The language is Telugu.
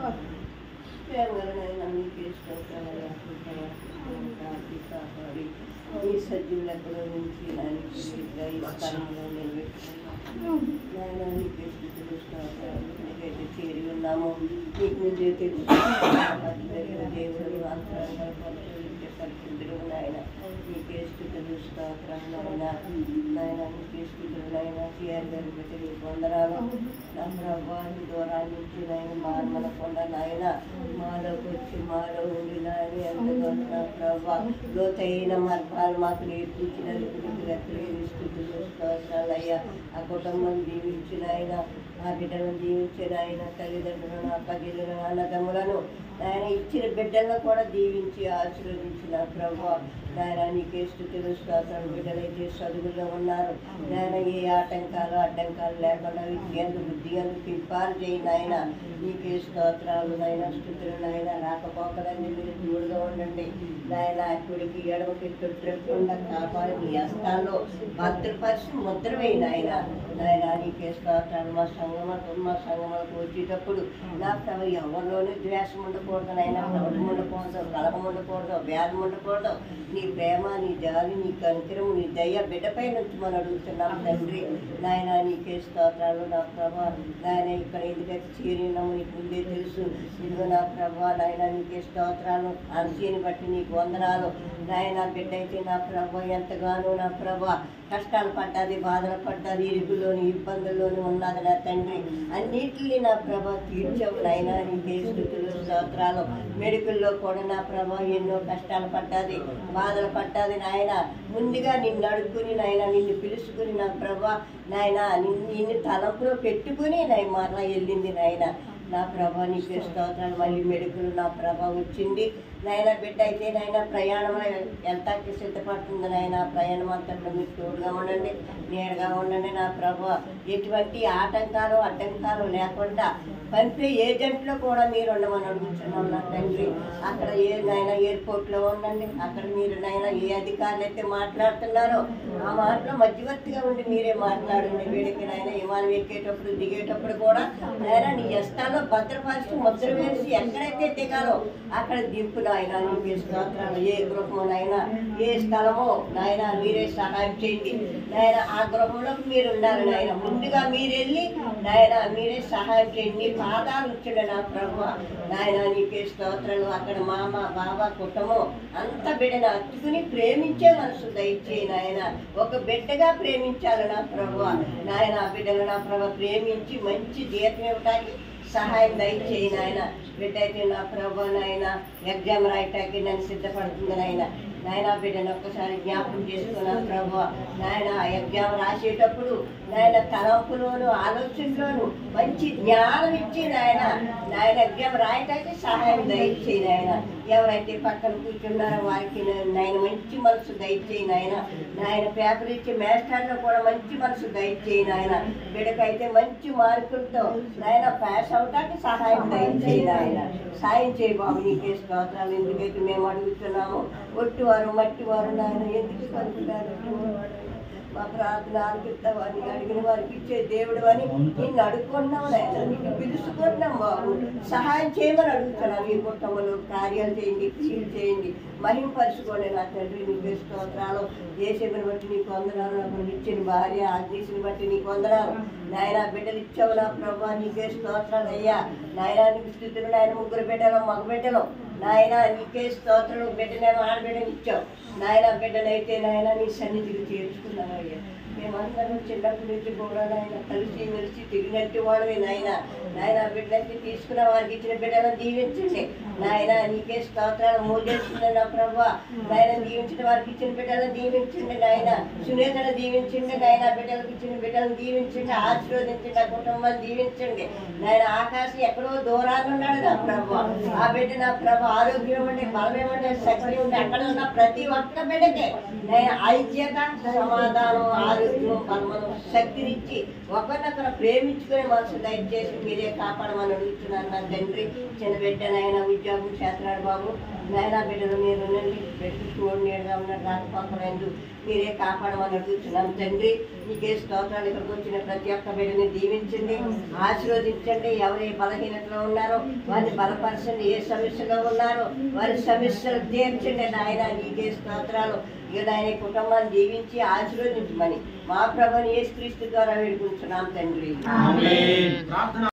ప్రేమలనైనా నీకే స్తోత్రాలయ్యా. కాపాడి ఈ సజ్జులెక్కడో నుంచి నాయనకి ఈ స్థలంలో నిలబెట్టుకున్నాను. నాయన నీకే స్థితులు స్తోత్రాలు. నీకైతే చేరి ఉన్నాము. నీకు ముందే తెలుసు దేవుడు అంతరంగా పరిశోధించే పరిశుద్ధుడు నాయన. నీకే స్థితులు స్తోత్రాలు నాయన. నీకే స్థితులు నాయన. చేయాలి బట్టి నీకు వందనాలు. నా ప్రభా దూరాన్ని నుంచి నాయన మనకుండా నాయన మాలోకి వచ్చి మాలో ఉండి నాయన ఎంతగానో నా ప్రభా లోతైన మార్గాలు మాకు నేర్పించినందుకు రెక్కలేని స్థితులు స్తోత్రాలయ్యా. ఆ కుటుంబం దీవించిన ఆయన, ఆ బిడ్డలను దీవించిన ఆయన, తల్లిదండ్రులను అక్క జిల్లులను అన్నదమ్ములను ఆయన ఇచ్చిన బిడ్డలను కూడా దీవించి ఆశీర్వదించిన ప్రభా నాయన. నీకే స్థుతులు స్తోత్రాలు. బిడ్డలైతే చదువుల్లో ఉన్నారు నాయన. ఏ ఆటంకాలు అడ్డంకాలు లేకుండా విద్యందు బుద్ధి అందు పింపాలు చేయండి నాయన. నీకే స్తోత్రాలు నాయన. స్థుతులు నాయన. రాకపోకలన్నీ మీరు దూడుగా ఉండండి నాయన. కుడికి ఎడమకి తొట్టకుండా కాపాడి నీ హస్తాల్లో భద్రపరిచి ముద్ర వేయి నాయన. నాయన నీకే స్తోత్రాలు. మా సంగమలకు వచ్చేటప్పుడు నా ప్రభు ఎవరిలోనూ ద్వేషం ఉండకూడదు నాయన. కలపం ఉండకూడదు, కలపం ఉండకూడదు, భేదం ఉండకూడదు. నీ ప్రేమ, నీ జాలి, నీ కనికరం, నీ దయ బిడ్డపై నుంచి మనం అడుగుతున్నాం తండ్రి నాయన. నీకే స్తోత్రాలు నా ప్రభా నాయన. ఇక్కడ ఎందుకైతే చేరినాము నీకు ముందే తెలుసు. ఇదిగో నా ప్రభా నాయన. నీకే స్తోత్రాలు. అర్జీని బట్టి నీకు వందనాలు నాయన. బిడ్డ అయితే నా ప్రభా ఎంతగానో నా ప్రభా కష్టాలు పడ్డది, బాధలు పడ్డది, ఇరుగులోని ఇబ్బందుల్లోని ఉన్నది నా తండ్రి. అన్నిటిని నా ప్రభా తీర్చవు నాయన. నీకే స్తుతులు స్తోత్రాలు. మెడికల్లో కూడా నా ప్రభా ఎన్నో కష్టాలు పడ్డది, బాధలు పడ్డది నాయన. ముందుగా నిన్ను అడుక్కుని నాయన, నిన్ను పిలుచుకుని నా ప్రభా నాయన నిన్ను తలంపులో పెట్టుకుని నాయ మరలా వెళ్ళింది నాయన. నా ప్రభా నీకే స్తోత్రాలు. మళ్ళీ మెడుకులు నా ప్రభా వచ్చింది నాయన. బిడ్డ అయితే నాయన ప్రయాణంలో ఎంతకి సిద్ధపడుతుంది నాయన. ప్రయాణం అంతా మీరు తోడుగా ఉండండి, నేరుగా ఉండండి నా ప్రభా. ఎటువంటి ఆటంకాలు అడ్డంకాలు లేకుండా పంపే ఏజెంట్లో కూడా మీరు ఉండమని అడుగుతున్నాం నా తండ్రి. అక్కడ ఏ నాయన ఎయిర్పోర్ట్లో ఉండండి. అక్కడ మీరు నాయన ఏ అధికారులు అయితే మాట్లాడుతున్నారో ఆ మాటలో మధ్యవర్తిగా ఉండి మీరే మాట్లాడండి. వీడికి నాయన విమానం ఎక్కేటప్పుడు దిగేటప్పుడు కూడా నాయన నీ హస్తాల్లో భద్రపరిచి ముద్ర వేసి ఎక్కడైతే దిగాలో అక్కడ దింపు నాయన. నీకే స్తోత్రాలు. ఏ గృహమునైనా ఏ స్థలమో నాయన మీరే సహాయం చేయండి నాయన. ఆ గృహంలోకి మీరు ఉండాలి నాయన. ముందుగా మీరు వెళ్ళి నాయన మీరే సహాయం చేయండి. పాదాలు ఉంచండి నా ప్రభు నాయన. నీకే స్తోత్రాలు. అక్కడ మామ బాబా కుటుంబం అంత బిడ్డను అత్తుకుని ప్రేమించే మనసు దయచేయి నాయన. ఒక బిడ్డగా ప్రేమించాలి నా ప్రభు నాయన. ఆ బిడ్డలు నా ప్రభు ప్రేమించి మంచి జీతం ఇవ్వటానికి సహాయం దయచేయి నాయన. బిడ్డ అయితే నా ప్రభు నాయన ఎగ్జామ్ రాయటానికి నన్ను సిద్ధపడుతుంది నాయన. నాయన బిడ్డను ఒక్కసారి జ్ఞాపకం చేసుకున్నా ప్రభు నాయన. ఎగ్జామ్ రాసేటప్పుడు నాయన తలంపులోను ఆలోచనలోను మంచి జ్ఞానం ఇచ్చి నాయన నాయన ఎగ్జామ్ రాయటానికి సహాయం దయచేయి నాయన. ఎవరైతే పక్కన కూర్చున్నారో వారికి నాయన మంచి మనసు దయచేయి నాయన. నాయన పేపర్ ఇచ్చి మేస్టర్లో కూడా మంచి మనసు దయచేయి నాయన. బిడ్డకైతే మంచి మార్కులతో నాయన పాస్ అవటానికి సహాయం దయచేయి నాయన. సాయం చేయి బాబు. నీకే స్తోత్రాలు. ఎందుకైతే మేము అడుగుతున్నాము. ఒట్టివారు మట్టివారు నాయన ఎందుకు పలుకుతారు. మా ప్రార్థన ఆలకిస్తావని అడిగిన వారికి ఇచ్చే దేవుడు అని నిన్ను అడుగుకున్నావు నాయన. నిన్ను పిలుచుకుంటున్నాం బాబు. సహాయం చేయమని అడుగుతున్నాం. ఈ కుటుంబంలో కార్యాలు చేయండి, కీలు చేయండి, మహింపరుచుకోండి నా తండ్రి. నీకే స్తోత్రాలు. ఏసేపుని బట్టి నీకు వందనాలు. నాకు ఇచ్చిన భార్య ఆజ్ఞని బట్టి నీకు వందనాలు నాయన. బిడ్డలు ఇచ్చావు నా ప్రభా. నీకే స్తోత్రాలు అయ్యా నాయన. నీకు స్థితులు నాయన. ముగ్గురు బిడ్డలు మగ బిడ్డలు నాయన. నీకే స్తోత్రాలు. బిడ్డనేమో ఆడబిడ్డని ఇచ్చావు నాయన. బిడ్డనైతే నాయన నీ సన్నిధికి చేర్చుకున్నావు అయ్యా. మేమందరం చిన్నప్పటి నుంచి కూడా నాయన కలిసి మెలిసి తిరిగినట్టు వాళ్ళవి నాయన. నాయన బిడ్డలకి తీసుకున్న వారికి ఇచ్చిన బిడ్డలను దీవించండి నాయన. నీకే స్తోత్రాలు. మోజేస్తుంది నా ప్రభా నాయన. దీవించిన వారికి ఇచ్చిన బిడ్డలను దీవించండి నాయన. సునీతను దీవించండి నాయన. బిడ్డలకు ఇచ్చిన బిడ్డలను దీవించండి, ఆశీర్వదించండి. ఆ కుటుంబాన్ని దీవించండి నాయన. ఆకాశం ఎక్కడో దూరాన్ని ఉన్నాడు నా ప్రభా. ఆ బిడ్డ నా ప్రభా ఆరోగ్యం ఉండి బలమేమంటే శక్తి ఉండి అక్కడ ఉన్న ప్రతి ఒక్క బిడ్డకే నేను ఐక్యత, సమాధానం, ఆరోగ్యం, బలమను శక్తినిచ్చి ఒకరినొకరు ప్రేమించుకునే మనసు దయచేసి మీరే కాపాడమని అడుగుతున్నాను నా తండ్రి. చిన్న బిడ్డనైనా ఉద్యోగం చేస్తున్నాడు బాబు నాయన. బిడ్డలు మీరు బిడ్డకు చూడు నీడుగా ఉన్న రాకపోకలేదు మీరే కాపాడమని అడుగుతున్నాం తండ్రి. నీకే స్తోత్రాలు. ఇక్కడికి వచ్చిన ప్రతి ఒక్క బిడ్డని దీవించండి, ఆశీర్వదించండి. ఎవరు ఏ బలహీనతలో ఉన్నారో వారిని బలపరచండి, ఏ సమస్యలో ఉన్నారో వారి సమస్యలు తీర్చండి నాయన. నీకే స్తోత్రాలు. ఇక ఆయన కుటుంబాన్ని దీవించి ఆశీర్వదించమని మా ప్రభువుని యేసుక్రీస్తు ద్వారా వేడుకుంటున్నాం తండ్రి.